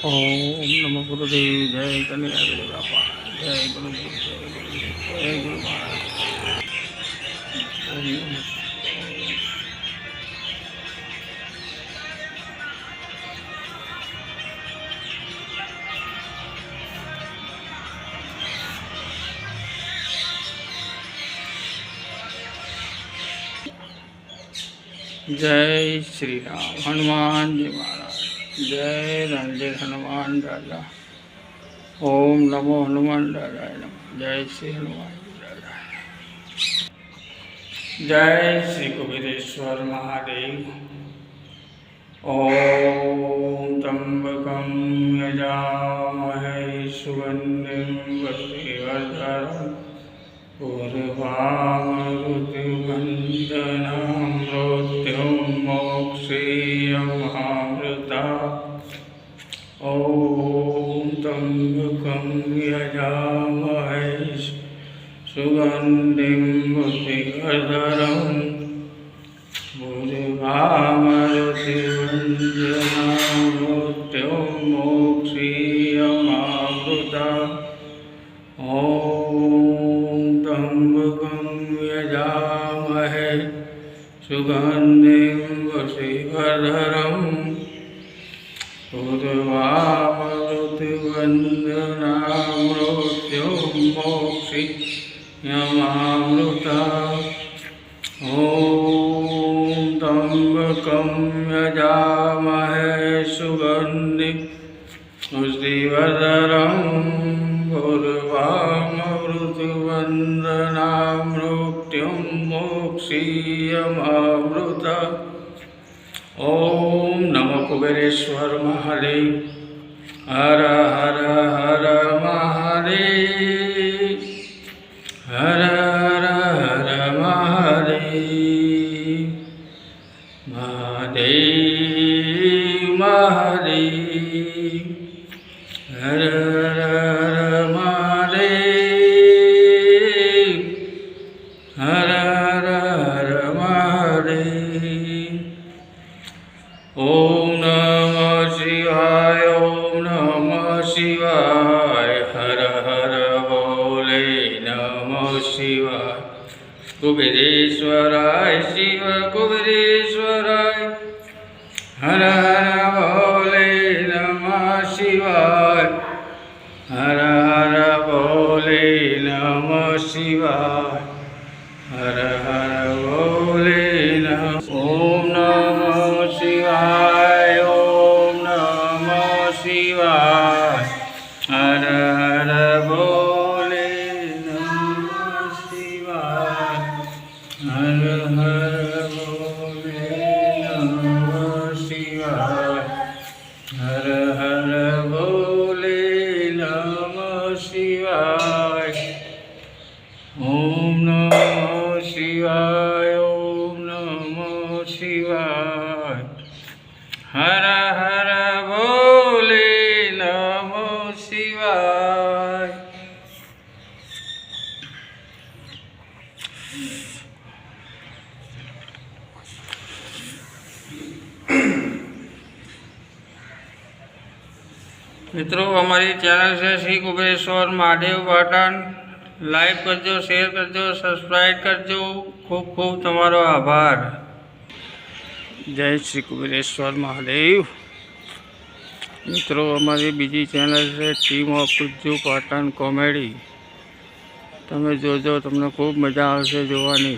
ओम नमो गुरुदेव। जय कन्हैया गुरु बापा। जय गुरुदेव। जय गुरुदेव। जय गुरु महाराज। ओम नमः। जय श्री राम। हनुमान जी महाराज। जय रणजीत हनुमान राजा। ओम नमो हनुमान राजा नमः। जय श्री हनुमान जी राजा। जय श्री कुबेरेश्वर महादेव। ओम त्र्यंबकं यजामहे सुगंधिं पुष्टिवर्धनम् उर्वारुकवन्दनं मृत्युं मोक्षयमामृतात्। ॐ त्र्यंबकं यजामहे सुगन्धिं पुष्टिवर्धनम् उर्वारुकवन्दनं मृत्युं मोक्षयमामृतात्। त्र्यंबकं यजामहे सुगन्धिं पुष्टिवर्धनम् उर्वारुकवन्दनं मृत्युं मोक्षयमामृतात्। त्र्यंबकं यजामहे सुगन्धिं पुष्टिवर्धनम् उर्वारुकवन्दनं मृत्युं मोक्षयमामृतात्। ओम नमो कुबेरेश्वर महादेव। हर हर हर महादेव। हर हर हर महादेव। महादेव महादेव। हर हर महादेव। हर हर महादेव। ओम नमः शिवाय। ओम नमः शिवाय। हर हर बोले नमः शिवाय। कुबेरेश्वराय शिव कुबेरेश्वराय। हर हर बोले नमः शिवाय। हर हर बोले नमः शिवाय। हर हर बोले नमः। ओम नमः शिवाय। ओम नमः शिवाय। हर हर बोले नमः शिवाय। हर हर बोले नमः शिवाय। हर हर बोले नमः शिवाय। ओम नमः शिवाय। ओम नमः शिवाय। हर हर बोले नमः शिवाय। मित्रों हमारी चैनल से श्री कुबेरेश्वर महादेव पाटण लाइक करजो, शेर करजो, सब्सक्राइब करजो। खूब खूब तमारो आभार। जय श्री कुबेरेश्वर महादेव। मित्रों हमारी बीजी चैनल से team of Kujju Patan comedy तमे जोजो, तमने खूब मजा आवशे जोवानी।